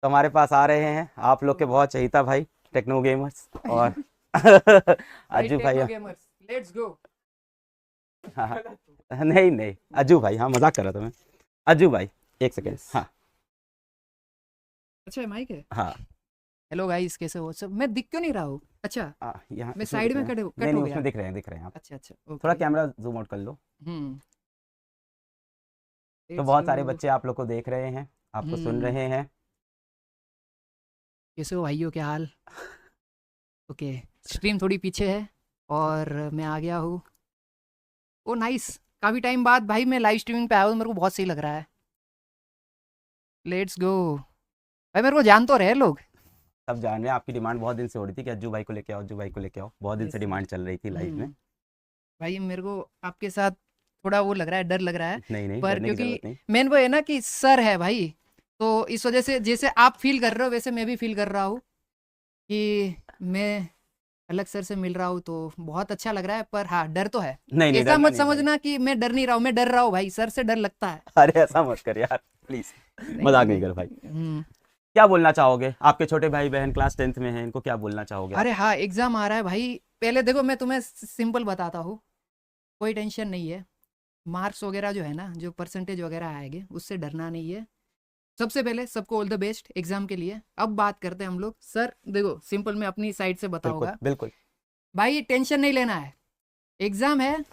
तो हमारे पास आ रहे हैं आप लोग के बहुत चहीता भाई टेक्नो गेमर्स और भाई अज्जू भाई। Techno gamers, let's go. हाँ हाँ, नहीं नहीं, अज्जू भाई, हाँ मजाक कर रहा था मैं। अज्जू भाई, एक सेकेंड। यस। हाँ अच्छा, माइक है। हाँ। हेलो गाइस, कैसे हो सब? मैं दिख क्यों नहीं रहा हूँ? अच्छा, यहाँ मैं इसमें दिख साइड रहे में हैं। नहीं कट नहीं, हो उसमें गया। दिख रहे हैं आप। अच्छा अच्छा, थोड़ा ओके। कैमरा जूम आउट कर लो। हम्म। तो लेट्स बहुत डू। सारे बच्चे आप लोग को देख रहे हैं, आपको सुन हम्म। रहे हैं। कैसे हो भाइयों, क्या हाल? ओके। स्ट्रीम थोड़ी पीछे है और मैं आ गया हूँ। ओ नाइस। काफ़ी टाइम बाद भाई मैं लाइव स्ट्रीमिंग पे आया हूँ, मेरे को बहुत सही लग रहा है। Let's go. भाई मेरे को जान तो रहे लोग। सब जान रहे हैं, आपकी डिमांड बहुत दिन से हो रही थी कि अज्जू भाई को लेके आओ, अज्जू भाई को लेके आओ, बहुत दिन से यस यस। डिमांड चल रही थी लाइव में। हम्म। भाई मेरे को आपके साथ थोड़ा वो लग रहा है, डर लग रहा है। नहीं नहीं, पर डरने की क्योंकि जरूरत नहीं। मेन वो है ना कि सर है भाई, तो इस वजह से जैसे आप फील कर रहे हो वैसे मैं भी फील कर रहा हूँ कि मैं अलग सर से मिल रहा हूँ, तो बहुत अच्छा लग रहा है। पर हाँ, डर तो है। नहीं नहीं, ऐसा डरना मत नहीं भाई। समझना कि मैं डर नहीं रहा हूँ, मैं डर रहा हूँ भाई, सर से डर लगता है। अरे ऐसा मत कर यार, प्लीज। नहीं मजाक नहीं नहीं भाई। कर भाई। क्या बोलना चाहोगे, आपके छोटे भाई बहन क्लास 10th में हैं, इनको क्या बोलना चाहोगे आप? अरे हाँ, एग्जाम आ रहा है भाई। पहले देखो, मैं तुम्हें सिंपल बताता हूँ। कोई टेंशन नहीं है। मार्क्स वगैरह जो है ना, जो परसेंटेज वगैरह आएंगे उससे डरना नहीं है। सबसे पहले सबको ऑल द बेस्ट एग्जाम के लिए। अब बात करते हैं हम लोग। सर देखो, सिंपल मैं अपनी साइड से बिल्कुल बताऊंगा। बिल्कुल। भाई टेंशन नहीं लेना है। एग्जाम है।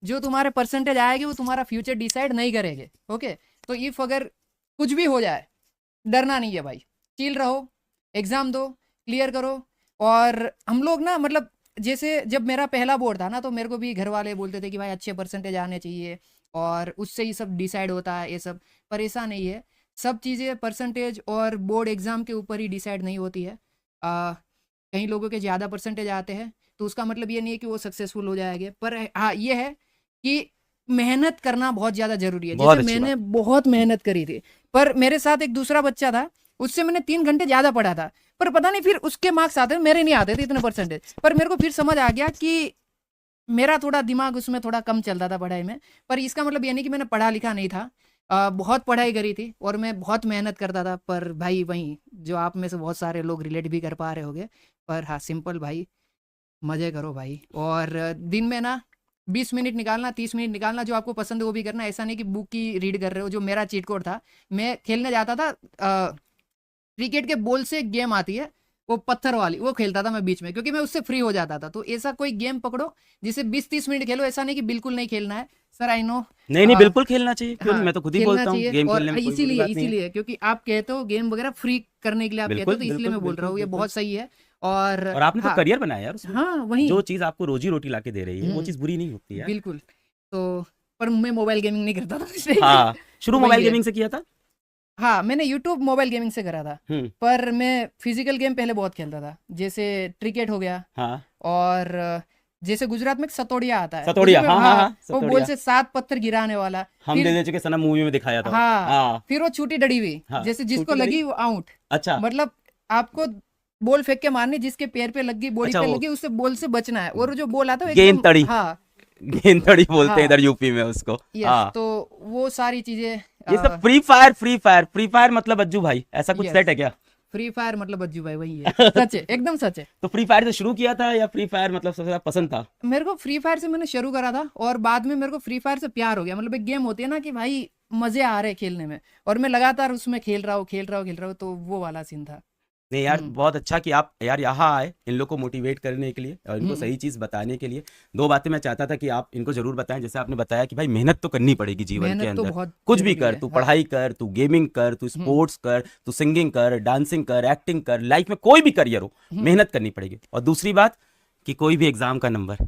जो तुम्हारे परसेंटेज आएगी वो तुम्हारा फ्यूचर डिसाइड नहीं करेंगे। ओके। तो इफ अगर कुछ भी हो जाए, डरना नहीं है भाई। चिल रहो। एग्जाम दो। क्लियर करो। और हम लोग ना, मतलब जैसे जब मेरा पहला बोर्ड था ना, तो मेरे को भी घर वाले बोलते थे कि भाई अच्छे परसेंटेज आने चाहिए और उससे ही सब डिसाइड होता है ये सब। पर ऐसा नहीं है। सब चीज़ें परसेंटेज और बोर्ड एग्ज़ाम के ऊपर ही डिसाइड नहीं होती है। कई लोगों के ज़्यादा परसेंटेज आते हैं, तो उसका मतलब ये नहीं है कि वो सक्सेसफुल हो जाएंगे। पर हाँ, ये है कि मेहनत करना बहुत ज़्यादा ज़रूरी है। बहुत जैसे अच्छी बात। मैंने बहुत मेहनत करी थी। पर मेरे साथ एक दूसरा बच्चा था, उससे मैंने 3 घंटे ज़्यादा पढ़ा था। पर पता नहीं फिर उसके मार्क्स आते, मेरे नहीं आते थे इतने परसेंटेज। पर मेरे को फिर समझ आ गया कि मेरा थोड़ा दिमाग उसमें थोड़ा कम चलता था पढ़ाई में। पर इसका मतलब ये नहीं कि मैंने पढ़ा लिखा नहीं था। बहुत पढ़ाई करी थी और मैं बहुत मेहनत करता था। पर भाई वहीं, जो आप में से बहुत सारे लोग रिलेट भी कर पा रहे होंगे। पर हाँ, सिंपल भाई, मज़े करो भाई। और दिन में ना 20 मिनट निकालना, 30 मिनट निकालना, जो आपको पसंद है वो भी करना। ऐसा नहीं कि बुक की रीड कर रहे हो। जो मेरा चीट कोड था, मैं खेलने जाता था। क्रिकेट के बॉल से एक गेम आती है, वो पत्थर वाली, वो खेलता था मैं बीच में, क्योंकि मैं उससे फ्री हो जाता था। तो ऐसा कोई गेम पकड़ो जिसे 20-30 मिनट खेलो। ऐसा नहीं कि बिल्कुल नहीं खेलना है। Sir I know. नहीं नहीं, बिल्कुल खेलना चाहिए, क्यों नहीं, हाँ, मैं तो खुद ही खेलना बोलता हूँ चाहिए। गेम और खेलने में कोई बुरी इसीलिए बात नहीं है। इसीलिए क्योंकि आप कहते हो गेम वगैरह फ्री करने के लिए आप कहते हो, बिल्कुल तो इसलिए बिल्कुल मैं बोल रहा बिल्कुल हूँ, ये बिल्कुल। बहुत सही है। और और आपने तो हाँ। करियर बनाया यार उसमें। हाँ वही। जो चीज़ आपको रोजी रोटी ला के दे रही है वो चीज़ बुरी नहीं होती यार। बिल्कुल। तो पर मैं मोबाइल गेमिंग नहीं करता था इसलिए हाँ, शुरू वही मोबाइल है। गेमिंग से किया था। हाँ, मैंने यूट्यूब मोबाइल गेमिंग से करा था। हम्म। पर मैं फिजिकल गेम पहले बहुत खेलता था, जैसे क्रिकेट हो गया। हाँ, और जैसे गुजरात में एक सतोड़िया आता है, सतोड़िया, हाँ हाँ हाँ। हाँ, वो बॉल सतोड़िया। से 7 पत्थर गिराने वाला। हम दे फिर दे चुके सनम मूवी में दिखाया था। हाँ, हाँ फिर वो छूटी डड़ी हुई, हाँ, जैसे जिसको छूटी लड़ी। लगी वो आउट। अच्छा मतलब आपको बॉल फेंक के मारनी, जिसके पैर पे लगी, बॉडी अच्छा, पे वो लगी, उससे बॉल से बचना है। और जो बॉल आता है वो गेंद एकदम, तड़ी, हाँ। गेंद तड़ी बोलते हैं हाँ। इधर यूपी में उसको। यस, हाँ, तो वो सारी चीजें। ये सब free fire, free fire, free fire मतलब अज्जू भाई, ऐसा कुछ यस। सेट है क्या? फ्री फायर मतलब अज्जू भाई, वही है। सच है, एकदम सच है। तो फ्री फायर से शुरू किया था या फ्री फायर मतलब सबसे ज्यादा पसंद था? मेरे को फ्री फायर से मैंने शुरू करा था, और बाद में मेरे को फ्री फायर से प्यार हो गया। मतलब एक गेम होती है ना कि भाई मजे आ रहे हैं खेलने में, और मैं लगातार उसमें खेल रहा हूँ, खेल रहा हूँ, खेल रहा हूँ, तो वो वाला सीन था। नहीं यार, हम्म। बहुत अच्छा कि आप यार यहाँ आए इन लोग को मोटिवेट करने के लिए और इनको हम्म। सही चीज़ बताने के लिए। दो बातें मैं चाहता था कि आप इनको जरूर बताएं। जैसे आपने बताया कि भाई मेहनत तो करनी पड़ेगी जीवन के मेहनत तो अंदर। बहुत कुछ भी जरूरी कर, है, तू हाँ। पढ़ाई कर, तू गेमिंग कर, तू हम्म। स्पोर्ट्स कर, तू सिंगिंग कर, डांसिंग कर, एक्टिंग कर, लाइफ में कोई भी करियर हो, हम्म। मेहनत करनी पड़ेगी। और दूसरी बात कि कोई भी एग्जाम का नंबर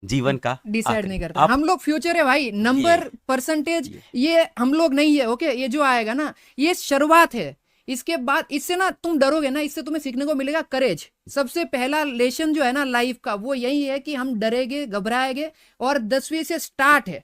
जीवन का डिसाइड आखिरी नहीं करता। आप हम लोग फ्यूचर है भाई, ये नंबर परसेंटेज ये ये हम लोग नहीं है। ओके, ये जो आएगा ना, ये शुरुआत है। इसके बाद इससे ना तुम डरोगे ना, इससे तुम्हें सीखने को मिलेगा करेज। सबसे पहला लेसन जो है ना लाइफ का, वो यही है कि हम डरेंगे, घबराएंगे। और 10वीं से स्टार्ट है।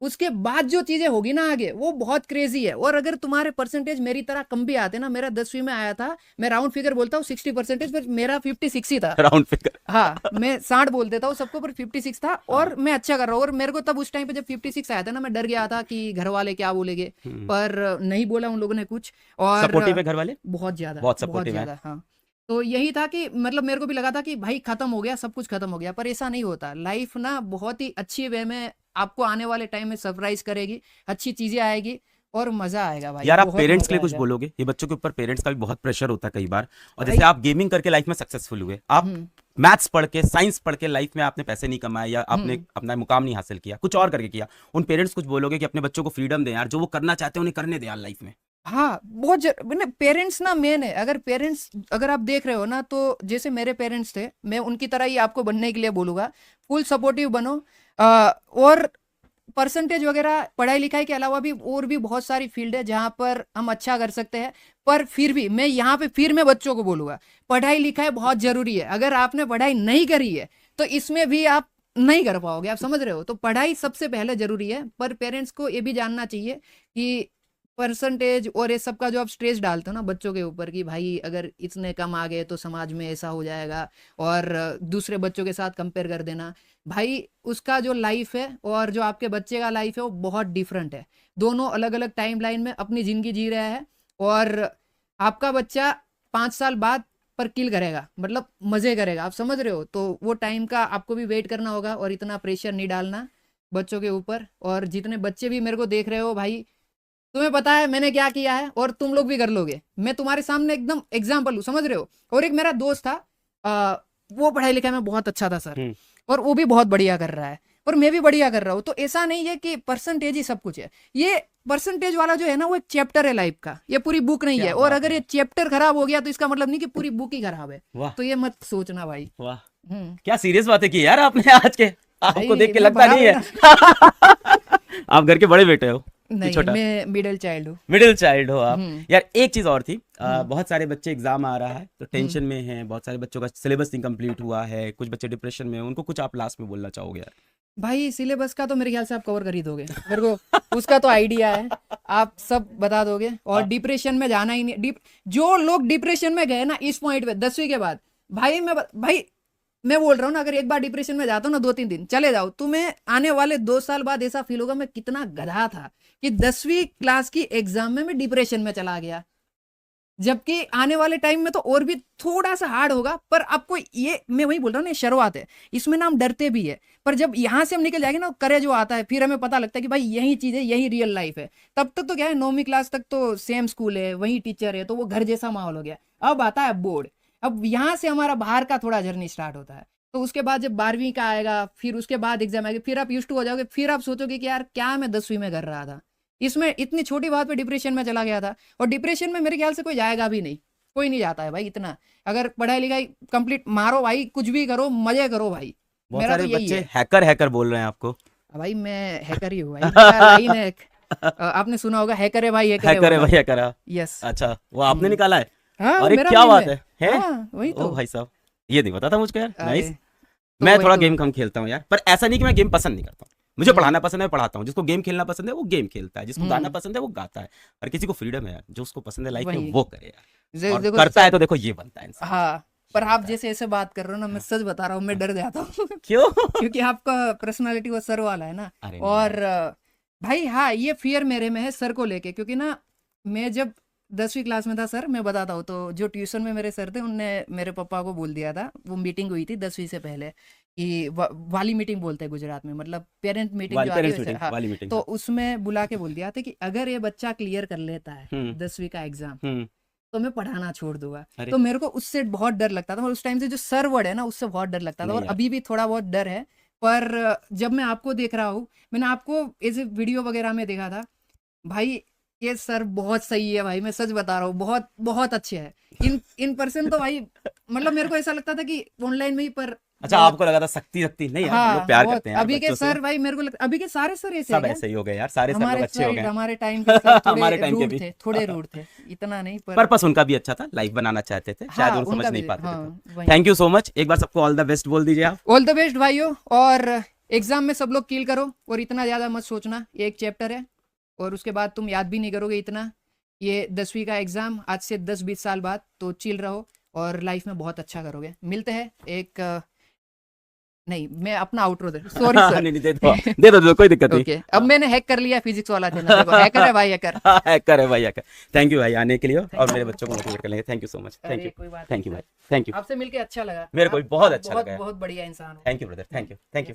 उसके बाद जो चीजें होगी ना आगे वो बहुत क्रेजी है। और अगर तुम्हारे परसेंटेज मेरी तरह कम भी आते ना, मेरा 10वीं में आया था, मैं राउंड फिगर बोलता हूँ 60%, पर मेरा 56 ही था। Round figure. हाँ, मैं 60 बोल देता हूँ सबको, पर 56 था और मैं अच्छा कर रहा हूँ। और मेरे को तब उस टाइम पे जब 56 आया था ना, मैं डर गया था कि घर वाले क्या बोलेंगे, पर नहीं बोला उन लोगों ने कुछ। और सपोर्टिव है घर वाले, बहुत ज्यादा, बहुत बहुत सपोर्टिव है। ज्यादा। हाँ, तो यही था कि मतलब मेरे को भी लगा था कि भाई खत्म हो गया, सब कुछ खत्म हो गया, पर ऐसा नहीं होता। लाइफ ना बहुत ही अच्छी वे में आपको आने वाले टाइम में सरप्राइज करेगी, अच्छी चीजें आएगी और मजा आएगा भाई। यार आप बहुत पेरेंट्स के मजा लिए कुछ आएगा बोलोगे? ये बच्चों के ऊपर पेरेंट्स का भी बहुत प्रेशर होता है कई बार, और भाई। जैसे आप गेमिंग करके लाइफ में सक्सेसफुल हुए, आप हम्म, मैथ्स पढ़ के, साइंस पढ़ के लाइफ में आपने पैसे नहीं कमाए या आपने हम्म। अपना मुकाम नहीं हासिल किया, कुछ और करके किया, उन पेरेंट्स कुछ बोलोगे कि अपने बच्चों को फ्रीडम दें यार, जो वो करना चाहते हैं उन्हें करने दें यार लाइफ में? हाँ, पेरेंट्स ना मेन है। अगर पेरेंट्स, अगर आप देख रहे हो ना, तो जैसे मेरे पेरेंट्स थे, मैं उनकी तरह ही आपको बनने के लिए बोलूंगा। फुल सपोर्टिव बनो। और परसेंटेज वगैरह, पढ़ाई लिखाई के अलावा भी और भी बहुत सारी फील्ड है जहां पर हम अच्छा कर सकते हैं। पर फिर भी मैं यहाँ पे फिर मैं बच्चों को बोलूंगा, पढ़ाई लिखाई बहुत जरूरी है। अगर आपने पढ़ाई नहीं करी है तो इसमें भी आप नहीं कर पाओगे, आप समझ रहे हो? तो पढ़ाई सबसे पहले जरूरी है। पर पेरेंट्स को ये भी जानना चाहिए कि परसेंटेज और ये सब का जो आप स्ट्रेस डालते हो ना बच्चों के ऊपर, कि भाई अगर इतने कम आ गए तो समाज में ऐसा हो जाएगा, और दूसरे बच्चों के साथ कंपेयर कर देना, भाई उसका जो लाइफ है और जो आपके बच्चे का लाइफ है वो बहुत डिफरेंट है। दोनों अलग अलग टाइम लाइन में अपनी जिंदगी जी रहा है। और आपका बच्चा 5 साल बाद पर किल करेगा, मतलब मजे करेगा, आप समझ रहे हो? तो वो टाइम का आपको भी वेट करना होगा और इतना प्रेशर नहीं डालना बच्चों के ऊपर। और जितने बच्चे भी मेरे को देख रहे हो भाई, तुम्हें पता है मैंने क्या किया है और तुम लोग भी कर लोगे। मैं तुम्हारे सामने एकदम एग्जाम्पल हूँ, समझ रहे हो? और एक मेरा दोस्त था, वो पढ़ाई लिखाई में बहुत अच्छा था सर, और वो भी बहुत बढ़िया कर रहा है और मैं भी बढ़िया कर रहा हूँ। तो ऐसा नहीं है कि परसेंटेज ही सब कुछ है। ये परसेंटेज वाला जो है ना, वो एक चैप्टर है लाइफ का, ये पूरी बुक नहीं क्या है। और बात अगर है। ये चैप्टर खराब हो गया तो इसका मतलब नहीं कि पूरी बुक ही खराब है। वाह तो ये मत सोचना भाई। वाह, हम्म। क्या सीरियस बातें की यार आपने आज के, आपको भाई देख के मैं लगता बड़ा नहीं है। आप घर के बड़े बेटे हो कि नहीं, छोटा? मैं मिडिल चाइल्ड हूँ। मिडिल चाइल्ड हो आप। हम्म, यार एक चीज और थी, हम्म, बहुत सारे बच्चे एग्जाम आ रहा है तो हम्म। टेंशन में हैं, बहुत सारे बच्चों का सिलेबस इनकम्प्लीट हुआ है, कुछ बच्चे डिप्रेशन में हैं, उनको कुछ आप लास्ट में बोलना चाहोगे यार? भाई सिलेबस का तो मेरे ख्याल से आप कवर कर ही दोगे, मेरे को उसका तो आइडिया है, आप सब बता दोगे। और डिप्रेशन में जाना ही नहीं। जो लोग डिप्रेशन में गए ना इस पॉइंट पे 10वीं के बाद, भाई मैं बोल रहा हूँ ना, अगर एक बार डिप्रेशन में जाता हूँ ना 2-3 दिन चले जाओ, तुम्हें आने वाले 2 साल बाद ऐसा फील होगा मैं कितना गधा था कि 10वीं क्लास की एग्जाम में मैं डिप्रेशन में चला गया। जबकि आने वाले टाइम में तो और भी थोड़ा सा हार्ड होगा। पर आपको ये, मैं वही बोल रहा हूँ ना, शुरुआत है, इसमें ना हम डरते भी है। पर जब यहाँ से हम निकल जाएंगे ना, करेज जो आता है, फिर हमें पता लगता है कि भाई यही चीज है, यही रियल लाइफ है। तब तक तो क्या है, 9वीं क्लास तक तो सेम स्कूल है, वही टीचर है, तो वो घर जैसा माहौल हो गया। अब आता है बोर्ड, अब यहाँ से हमारा बाहर का थोड़ा जर्नी स्टार्ट होता है। तो उसके बाद जब 12वीं का आएगा, फिर उसके बाद एग्जाम आएगा, फिर आप यूज्ड टू हो जाओगे, फिर आप सोचोगे कि यार क्या मैं 10वीं में कर रहा था, इसमें इतनी छोटी बात पे डिप्रेशन में चला गया था। और डिप्रेशन में मेरे ख्याल से कोई जाएगा भी नहीं, कोई नहीं जाता है भाई इतना। अगर पढ़ाई लिखाई कंप्लीट मारो भाई, कुछ भी करो, मजे करो भाई। बहुत मेरा तो सारे यही बच्चे है। हैकर बोल रहे हैं आपको। भाई मैं हैकर ही हूँ भाई, मेरा लाइन है आपने सुना होगा, हैकर है भाई, हैकर है वाला। भाई, हैकर है। यस। अच्छा, वो आपने निकाला है? हाँ, अरे मेरा क्या लाइन बात है। है? हाँ, वही ओ तो। भाई साहब, ये नहीं पता था मुझको यार। अरे, नाइस। तो मैं वही थोड़ा तो। गेम कम खेलता हूँ यार, पर ऐसा नहीं कि मैं गेम पसंद नहीं करता हूँ। मुझे पढ़ाना पसंद है, मैं पढ़ाता हूँ। जिसको गेम खेलना पसंद है वो गेम खेलता है, जिसको गाना पसंद है वो गाता है। और किसी को फ्रीडम है यार, जो उसको पसंद है लाइफ में वही। वो करे यार, और देखो करता है सर, तो देखो ये बनता है इंसान। हाँ, पर आप जैसे ऐसे बात कर रहे हो ना, मैं सच बता रहा हूँ, मैं डर जाता हूँ क्यों? क्योंकि आपका पर्सनालिटी वो सर वाला है ना। अरे और भाई हाँ, ये फियर मेरे में है सर को लेके, क्योंकि ना मैं जब 10वीं क्लास में था सर, मैं बताता हूँ, तो जो ट्यूशन में मेरे सर थे उनने मेरे पापा को बोल दिया था, वो मीटिंग हुई थी 10वीं से पहले, कि वाली मीटिंग बोलते हैं गुजरात में, मतलब पेरेंट मीटिंग जो आती पेरेंट्स है वैसे, मीटिंग, हाँ। वाली मीटिंग। तो उसमें बुला के बोल दिया था कि अगर ये बच्चा क्लियर कर लेता है 10वीं का एग्जाम, तो मैं पढ़ाना छोड़ दूंगा। अरे। तो मेरे को उससे बहुत डर लगता था, और उस टाइम से जो सर वर्ड है ना, उससे बहुत डर लगता था, नहीं और यार। अभी भी थोड़ा बहुत डर है। पर जब मैं आपको देख रहा हूँ, मैंने आपको ऐसे वीडियो वगैरह में देखा था, भाई ये सर बहुत सही है भाई, मैं सच बता रहा हूँ, बहुत बहुत अच्छे हैं। इन पर्सन तो भाई, मतलब मेरे को ऐसा लगता था कि ऑनलाइन में ही, पर अच्छा, बहुत- आपको लगा था सख्ती नहीं यार, हम हाँ, लोग प्यार बहुत। करते हैं यार अभी के बच्चों से। सर भाई, मेरे को अभी के सारे सर ऐसे सब हैं ऐसे ही हो गए यार, सारे क्या? सर लोग हमारे अच्छे हो गए हैं। हमारे टाइम के सर थोड़े हमारे टाइम के रूड भी। थे, थोड़े रूड थे, इतना नहीं, पर पर्पस उनका भी अच्छा था, लाइफ बनाना चाहते थे, शायद हाँ, वो समझ उनका नहीं भी, पाते थे। हाँ, वही। थैंक यू सो मच, एक बार सबको ऑल द बेस्ट बोल दीजिए आप। ऑल द बेस्ट भाइयों। और एग्जाम में सब लोग किल करो और इतना ज़्यादा मत सोचना, ये एक चैप्टर है और उसके बाद तुम याद भी नहीं करोगे इतना। ये 10वीं का एग्ज़ाम आज से 10-20 साल बाद, तो चिल रहो और लाइफ में बहुत अच्छा करोगे। मिलते हैं एक नहीं, मैं अपना आउटरो दे, सॉरी सर। नहीं नहीं, दे दो कोई दिक्कत नहीं। ओके, अब मैंने हैक कर लिया फिजिक्स वाला चैनल, देखो हैकर है भाई, हैकर। हैकर है भाई, हैकर। थैंक यू भाई आने के लिए, और मेरे बच्चों को मोटिवेट करने के लिए thank you so much. Thank अरे यू, कोई बात थैंक नहीं यू सर। भाई, थैंक यू। आपसे मिलके अच्छा लगा, मेरे को भी बहुत अच्छा बहुत लगा। बहुत बढ़िया इंसान हो। Thank you brother, thank you, thank you.